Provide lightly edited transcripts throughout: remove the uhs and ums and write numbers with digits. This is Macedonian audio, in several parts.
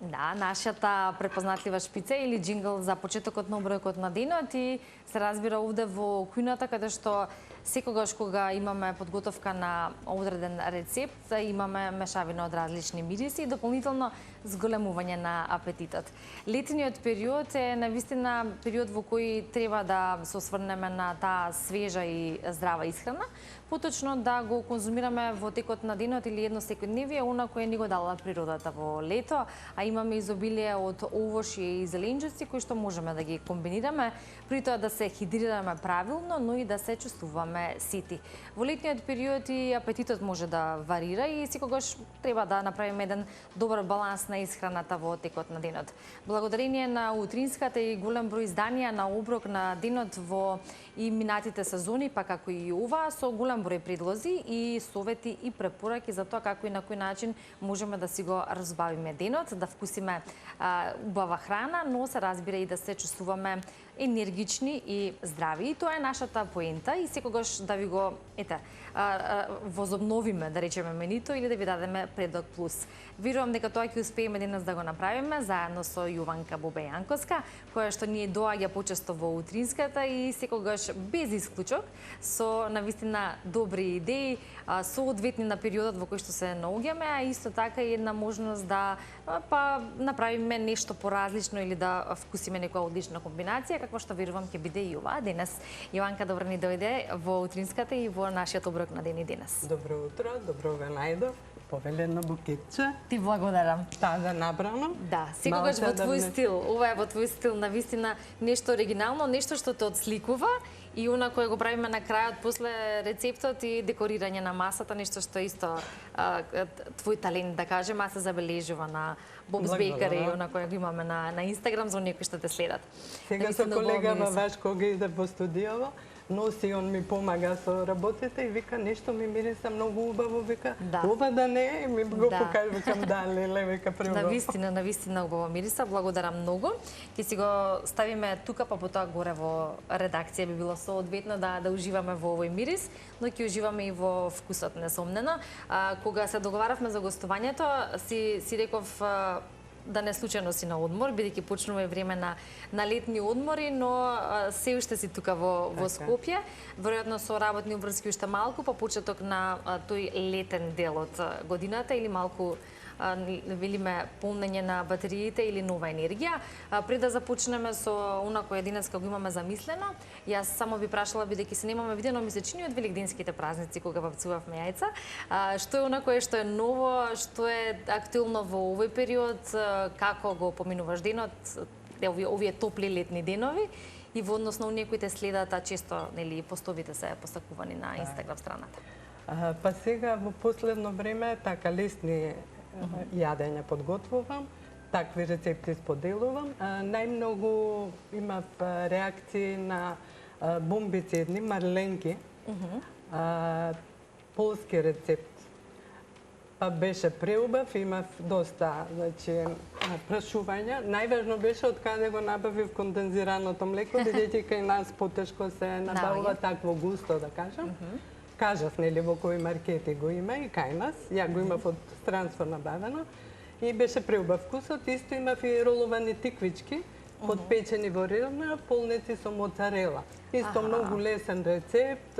Да, нашата препознатлива шпица или джингл за почетокот на обројкот на денот и се разбира овде во кујната каде што секогаш кога имаме подготовка на одреден рецепт, имаме мешавина од различни мириси и дополнително зголемување на апетитот. Летниот период е навистина период во кој треба да се осврнеме на таа свежа и здрава исхрана, поточно да го конзумираме во текот на денот или едно секојдневие, она кое ни го дала природата во лето, а имаме изобилие од овошје и зеленчуци кои што можеме да ги комбинираме, при тоа да се хидрираме правилно, но и да се чувствуваме сити. Во летниот период и апетитот може да варира и секогаш треба да направиме еден добар баланс на исхраната во текот на денот. Благодарение на утринската и голем број изданија на оброк на денот во и минатите сезони, па како и ова, со голем број предлози и совети и препораки за тоа како и на кој начин можеме да си го разбавиме денот, да вкусиме убава храна, но се разбира и да се чувствуваме енергични и здрави. И тоа е нашата поента и секогаш да ви го возобновиме, да речеме менито или да ви дадеме предлог плюс. Верувам дека тоа ќе успееме денес да го направиме заедно со Јованка Бобејанковска, која што ни доаѓа почесто во утринската и секогаш без исклучок со навистина добри идеи, соодветни на периодот во кој што се наоѓаме, а исто така и една можност да направиме нешто поразлично или да вкусиме некоја одлична комбинација, какво што верувам ќе биде и ова денес. Јованка, добро ни дојде во утринската и во нашиот оброк на ден и денес. Добро утро, добро ве најдов. Повелено букетче. Ти благодарам. Тада набрано. Да, секогаш во твој стил. Ова е во твој стил, навистина нешто оригинално, нешто што те отсликува и она кое го правиме на крајот после рецептот и декорирање на масата, нешто што исто твој талент, да кажем, а се забележува на Bob's Bakery, она кое го имаме на Инстаграм за оние кои што те следат. Сега со колегава ваш кога иде во студијава, носи, он ми помага со работите и вика нешто ми мириса многу убаво, вика ова да не, ми го покажа, викам да, леле, вика преубаво. Навистина убаво мириса, благодарам многу. Ќе си го ставиме тука, па потоа горе во редакција би било соодветно да уживаме во овој мирис, но ќе уживаме и во вкусот, несомнено. Кога се договаравме за гостувањето, си реков да не случајно си на одмор, бидејќи почнува време на летни одмори, но се уште си тука во Скопје, веројатно со работни обврски уште малку, по почеток на тој летен дел од годината или малку велиме полнење на батериите или нова енергија. Пред да започнеме со она кој денес го имаме замислено, јас само би прашала, бидејќи се немаме видено, ми се чини од великденските празници кога вапцувавме јајца, што е она кое што е ново, што е актуелно во овој период, како го поминуваш денот, овие топли летни денови и во однос на оние кои те следат, а често нели постовите се постакувани на Инстаграм страната. Па сега во последно време така лесни јадења подготвувам, такви рецепти споделувам. Најмногу имав реакции на бомбици едни, марленки, полски рецепт. Па беше преубав, имав доста прашувања. Најважно беше од каде го набавив кондензираното млеко, бидејќи кај нас потешко се набавува такво густо, да кажам. Кажав, нели, во кои маркети го има и кај нас. Ја го имав од странство набавено. И беше преубав вкусот. Исто имав и роловани тиквички, подпечени во рилна, полнети со моцарела. Исто многу лесен рецепт.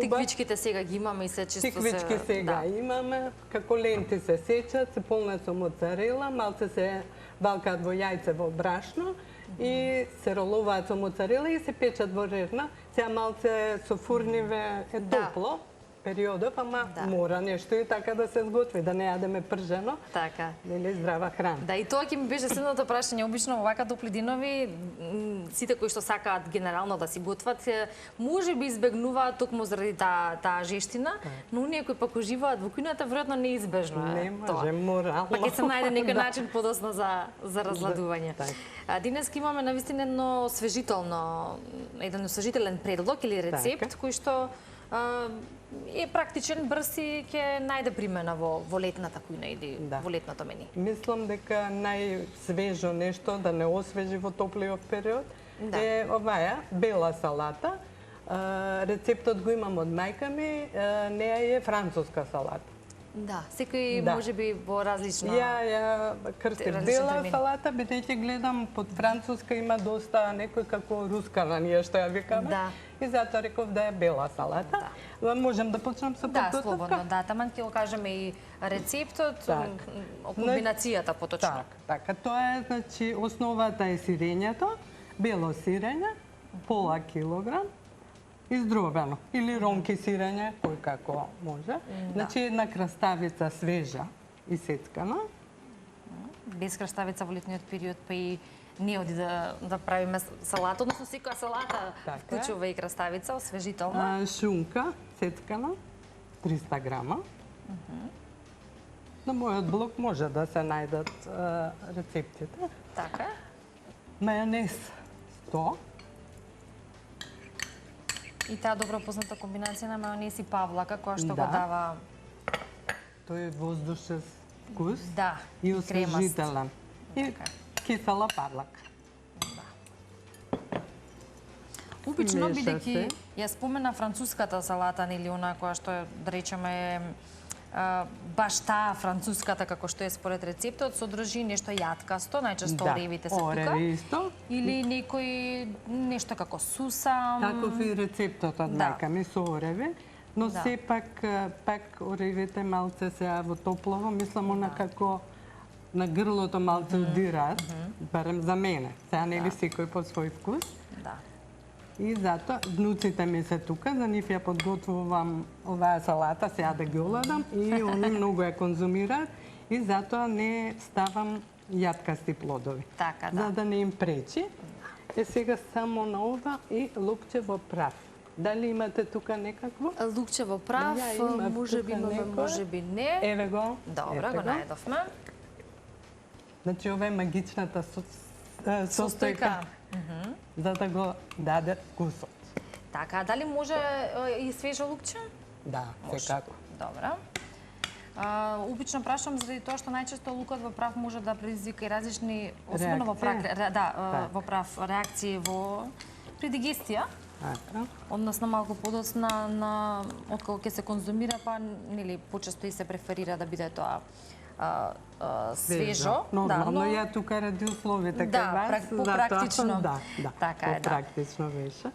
Тиквичките сега ги имаме и се чисто се... Тиквички сега имаме, како ленти се сечат, се полнат со моцарела, малце се валкаат во јајце во брашно и се ролуваат со моцарела и се печат во рерна. Сега малце со фурниве е топло периодов, ама мора нешто и така да се сготви, да не јадеме пржено. Така. Нели здрава храна. Да, и тоа ќе ми беше следното прашање. Обично овака топли денови, сите кои што сакаат генерално да си готват, може би избегнуваат токму заради таа жештина, но оние кои пак уживаат во кујната, веројатно неизбежно е тоа. Не може, морално. Па ќе се најде некој начин подоцна за разладување. Денес имаме навистина едно еден освежителен предлог или рецепт кој што е практичен, брз и ќе најде примена во летната кујна или во летното мени. Мислам дека најсвежо нешто да не освежи во топлиот период е оваа бела салата. Рецептот го имам од мајка ми, неа е француска салата. Да, секој Да. можеби во различна... Ја крстив различен бела термин. салата, бидејќи гледам под француска има доста некој како рускара ние што ја викаме. Да. И затоа реков да е бела салата. Можем да почнем со Да, подготовка? слободно, да. Таман ќе го кажеме и рецептот, Так. комбинацијата поточно. Така, тоа е, значи, основата е сирењето, бело сирење, пола килограм, издробено, или ронки сирење, кој како може. Значи, една краставица свежа и сецкана. Без краставица во летниот период, па и не оди да правиме салата, односно секоја салата Така е. вклучува и краставица, освежителна. Шунка сецкана, 300 грама. На мојот блог може да се најдат рецептите. Така. Мајонез 100. И таа добро позната комбинација на мајонез и павлака, која што го Да. дава, Тој е воздушен вкус да, и кремаст. освежителен. И Така. кисела павлака. Обично, Меша бидејќи се. ја спомена француската салата, нели она која што е, да речеме, баш таа француската, како што е според рецептот, содржи нешто јаткасто, најчесто оревите се тука. Ореви исто. Или некој нешто како сусам. Таков и рецептот од Да. мајка ми со ореви. Но Да. сепак, пак оревите малце се во топлово, мислам она како на грлото малце удираат, барем за мене. Сега нели секој по свој вкус. Да. И затоа внуците ми се тука, за нив ја подготвувам оваа салата, сега да ги оладам и они многу ја конзумираат и затоа не ставам јаткасти плодови. Така, За да. да не им пречи. Е сега само на ова и лукчево прав. Дали имате тука некакво? Лукчево прав, Ја имав можеби тука имаме, некој. можеби не. Еве го. Добро, ете го најдовме. Значи ова е магичната состојка Состојка. за да го даде вкусот. Така, дали може и свежо лукче? Да, секако. Добро. Обично прашам заради тоа што најчесто лукот во прав може да предизвика и различни, особено во прав, Реакции? да, во прав реакции при дигестија, Така. односно малку подоцна на откако ќе се конзумира, па нели почесто и се преферира да биде тоа свежо. Нормално, ја тука ради условите Да, кај вас. попрактично. Да, да. Така е, да. Попрактично беше.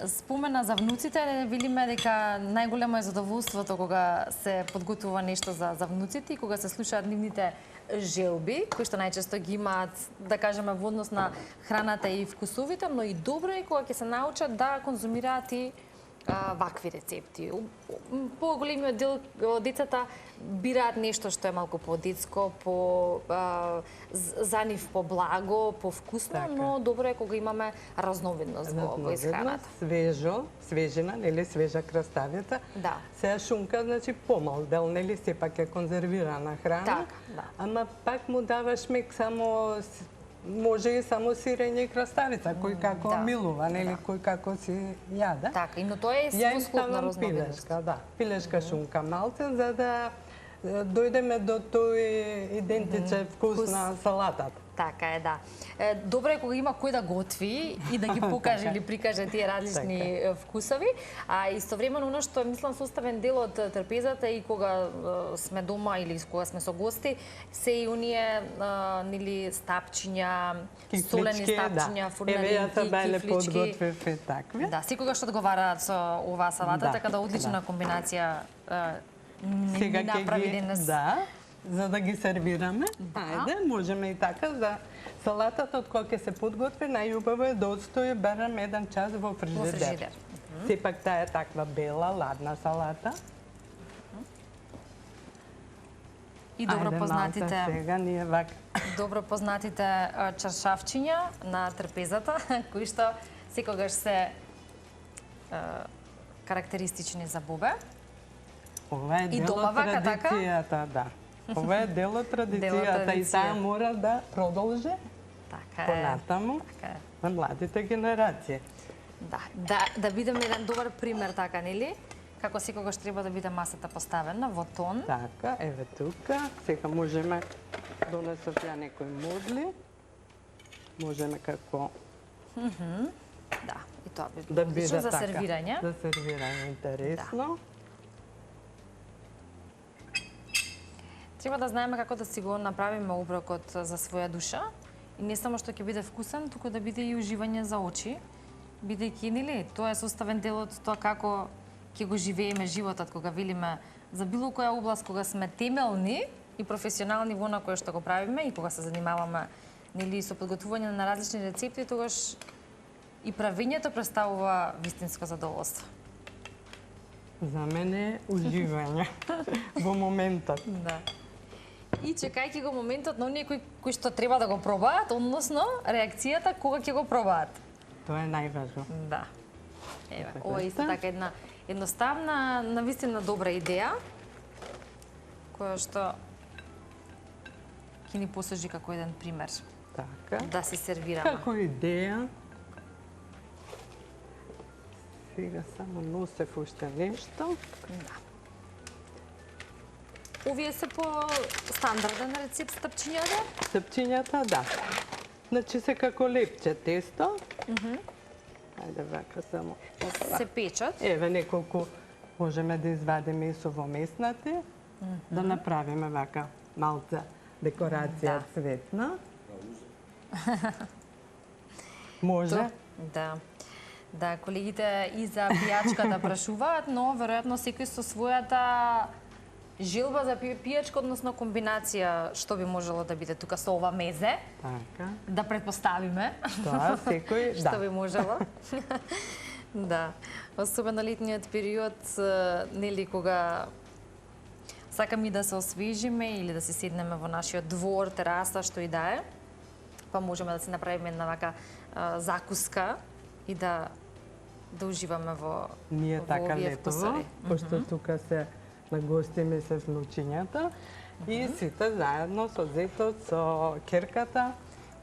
Спомена за внуците, видиме дека најголемо е задоволството кога се подготвува нешто за внуците и кога се слушаат нивните желби, кои што најчесто ги имаат, да кажеме, во однос на храната и вкусовите, но и добро е кога ќе се научат да конзумираат и вакви рецепти. Поголемиот дел од децата бираат нешто што е малку по-детско, за нив поблаго, повкусно, Така. но добро е кога имаме разновидност во исхраната. Свежо, свежина, нели свежа краставица. Да. Сега шунка, значи помал дел, нели сепак е конзервирана храна. Така, да. Ама пак му дава шмек само може и само сирење и краставица, кој како да, милува, нели, кој како си јаде. Така, и но тоа е Ја во им склоп на ставам разновидност. пилешка, да. Пилешка шунка малце, за да дојдеме до тој идентичен вкус на салатата. Така е, да. Добро е кога има кој да готви и да ги покаже или прикаже тие различни вкусови, а истовремено оно што мислам составен дел од трпезата и кога сме дома или кога сме со гости, се и оние нели стапчиња, солени стапчиња, фурналинки, кифлички. подготвив и такви. Да, секогаш што одговараат со оваа салата, Да, така да одлична комбинација ни направи денес. Да, за да ги сервираме. Ајде, можеме и така за салатата од кога ќе се подготви, најубаво е да отстои барем 1 час во фрижидер. Во фрижидер. Сепак таа е таква бела, ладна салата. И добро Ајде, познатите малце, сега ние вака. добро познатите чаршавчиња на трпезата, кои што секогаш се карактеристични за Бобе. Ова е И дел дома од вака, така? традицијата, да. Ова е дел од Дел од традицијата и традиција. таа мора да продолжи Така е. понатаму Така е. на младите генерации. Да бидеме еден добар пример, така, нели? Како секогаш треба да биде масата поставена во тон. Така, еве тука. Сега можеме донесов ја некој модли. Можеме како Да, и тоа би било да одлично биде за така. сервирање. За сервирање интересно. Треба да знаеме како да си го направиме оброкот за своја душа и не само што ќе биде вкусен, туку да биде и уживање за очи, бидејќи нели тоа е составен дел од тоа како ќе го живееме животот кога велиме за било која област кога сме темелни и професионални во она кое што го правиме и кога се занимаваме нели со подготвување на различни рецепти, тогаш и правењето представува вистинско задоволство. За мене уживање во моментот. Да. И чекајќи го моментот на оние кои што треба да го пробаат, односно реакцијата кога ќе го пробаат. Тоа е најважно. Да. Еве, ова е исто така една едноставна, навистина добра идеја, која што ќе ни послужи како еден пример Така. да се сервираме. Како идеја. Сега само носев уште нешто. Да. Овие се по стандарден рецепт стапчињата? Стапчињата, да. Значи се како лепче тесто. Ајде вака само. Се печат. Еве неколку можеме да извадиме и со вомеснати, да направиме вака малце декорација цветна. Може. Да. Да, колегите и за пијачка да прашуваат, но веројатно секој со својата желба за пијачка, односно комбинација што би можело да биде тука со ова мезе. Така. Да предпоставиме. Тоа секој, Што да. би можело. Да. Особено летниот период, нели кога сакаме да се освежиме или да се седнеме во нашиот двор, тераса, што и да е, па можеме да си направиме една вака закуска и да уживаме во Ние во така овие летово, вкусови. пошто тука се нагостиме се внучињата и сите заедно со зетот, со керката,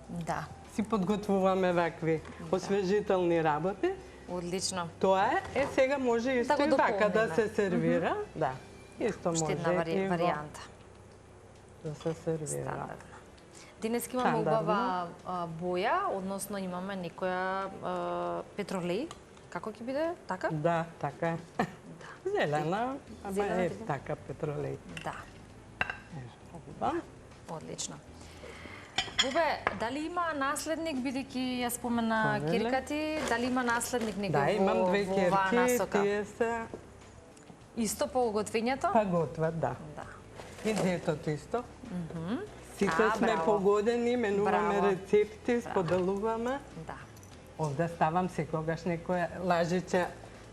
Да, си подготвуваме вакви освежителни работи. одлично. Тоа е сега може исто Да го и вака да дополниме. се сервира. Да. Исто Уште може една и во- варијанта. да се сервира. Стандардно. Денеска имаме Стандардно. убава боја, односно имаме некоја петролеј. Како ќе биде? Така? Да, така е. Зелена, ама Зелена е видно? така петролеј. Да, Да. одлично. Бубе, дали има наследник, бидејќи ја спомена Повеле. керка ти, дали има наследник некој Да, имам две во оваа керки, насока? тие се Исто по готвењето? па готват, да. Да. И детот исто. Сите А, сме браво. погодени, менуваме Браво. рецепти, споделуваме. Да. Овде ставам секогаш некоја лажиче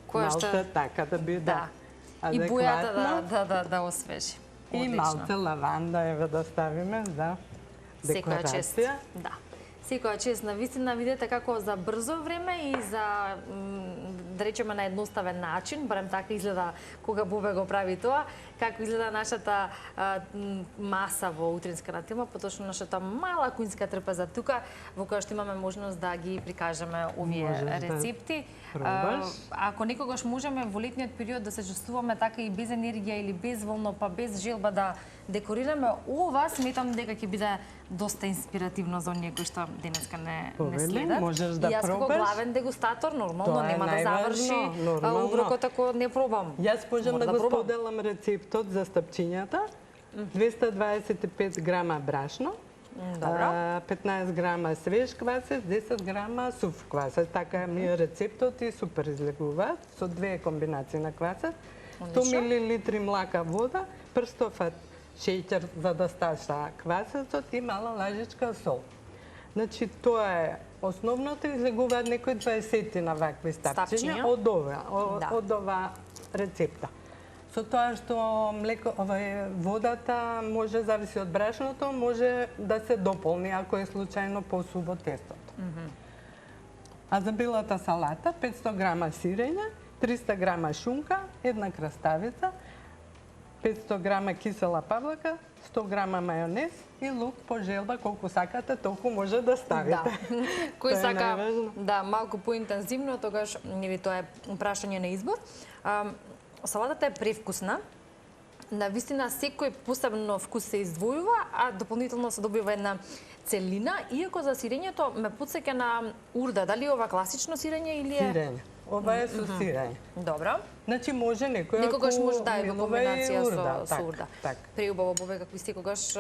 Која што- малце така да биде Да. И бојата адекватна. да освежи. И Одлично. малце лаванда еве да ставиме за Секоја чест. декорација. Да. Секоја чест, навистина видите како за брзо време и за да речеме на едноставен начин, барем така изгледа кога Бубе го прави тоа, како изгледа нашата маса во утринска тема, поточно нашата мала кујнска трпеза тука, во која што имаме можност да ги прикажеме овие Можеш да рецепти. пробаш. Ако некогаш можеме во летниот период да се чувствуваме така и без енергија или безволно, па без желба да декорираме, ова сметам дека ќе биде доста инспиративно за оние кои што денеска не Повели, следат. можеш да и јас како пробаш. главен дегустатор нормално Тоа е нема да заврши најважно, нормално. оброкот ако не пробам. Јас можам Мора да го пробам. споделам рецептот за стапчињата. 225 грама брашно, Добро. 15 грама свеж квасец, 10 грама сув квасец. Така ми е рецептот и супер излегуваат со две комбинации на квасец. 100 Одлично. мл млака вода, прстофат шеќер за да сташа квасецот и мала лажичка сол. Значи тоа е основното, излегуваат некои 20 на вакви стапчиња Стапчиња. од ова, Да. од ова рецепта. Со тоа што млеко, водата може зависи од брашното, може да се дополни ако е случајно посубо тестото. А за белата салата 500 грама сирење, 300 грама шунка, една краставица, 500 грама кисела павлака, 100 грама мајонез и лук по желба, колку сакате, толку може да ставите. Да. Кој Тоа е сака најважно. да малку поинтензивно, тогаш нели тоа е прашање на избор. Салатата е превкусна. Навистина секој посебно вкус се издвојува, а дополнително се добива една целина, иако за сирењето ме потсеќа на урда. Дали е ова класично сирење или е Сирење. ова е со сирење. Добро. Значи може некој Некогаш може да е во милува и комбинација урда, со урда. Так. Преубаво, Бобе, како и секогаш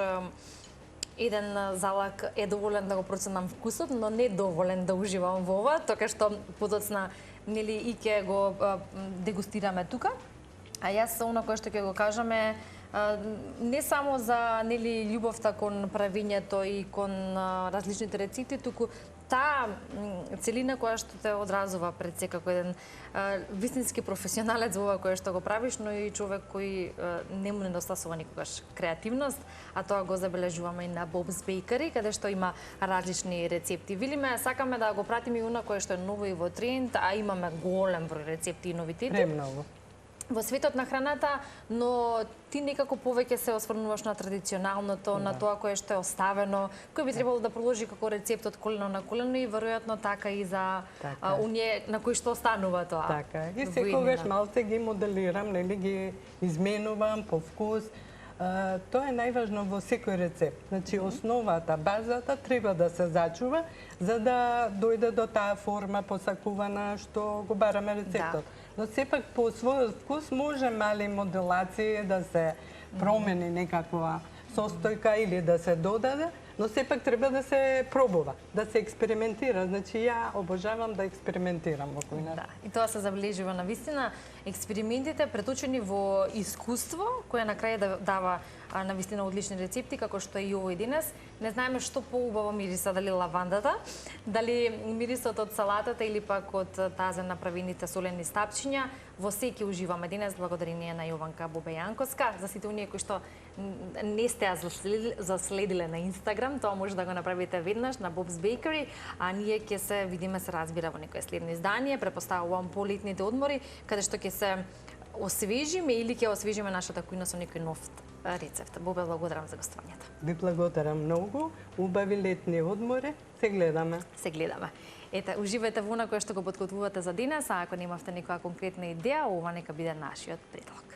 еден залак е доволен да го проценам вкусот, но не доволен да уживам во ова, така што подоцна нели и ќе го дегустираме тука. А јас она кое што ќе го кажаме не само за нели љубовта кон правењето и кон различните рецепти, туку таа целина која што те одразува пред секако еден вистински професионалец во ова кое што го правиш, но и човек кој не му недостасува никогаш креативност, а тоа го забележуваме и на Bob's Bakery, каде што има различни рецепти. Велиме, сакаме да го пратиме и она кое што е ново и во тренд, а имаме голем број рецепти и новитети. Премногу. Во светот на храната, но ти некако повеќе се осврнуваш на традиционалното, на тоа кое што е оставено, кој би требало да продолжи како рецепт од колено на колено и веројатно така и за оние на кои што останува тоа. Така. И секогаш малце ги моделирам, нели ги изменувам по вкус. Тоа е најважно во секој рецепт. Значи, основата, базата треба да се зачува за да дојде до таа форма посакувана што го бараме рецептот. Но сепак по својот вкус може мали моделации да се промени некаква состојка или да се додаде, но сепак треба да се пробува, да се експериментира. Значи, ја обожавам да експериментирам во кујната. Да, и тоа се забележува на вистина. Експериментите преточени во искуство, кое на крај да дава на вистина одлични рецепти, како што и овој денес. Не знаеме што поубаво мириса, дали лавандата, дали мирисот од салатата или пак од тазе направените солени стапчиња. Во секи уживаме денес, благодарение на Јованка Бобејанковска. За сите оние кои што не сте ја заследиле на Инстаграм, тоа може да го направите веднаш на Bob's Bakery, а ние ќе се видиме, се разбира, во некое следно издание, препоставувам по летните одмори, каде што ќе се освежиме или ќе освежиме нашата кујна со некој нов рецепт. Бобе, благодарам за гостувањето. Ви благодарам многу, убави летни одмори, се гледаме. Се гледаме. Ете, уживајте во она кое што го подготвувате за денес, а ако немавте некоја конкретна идеја, ова нека биде нашиот предлог.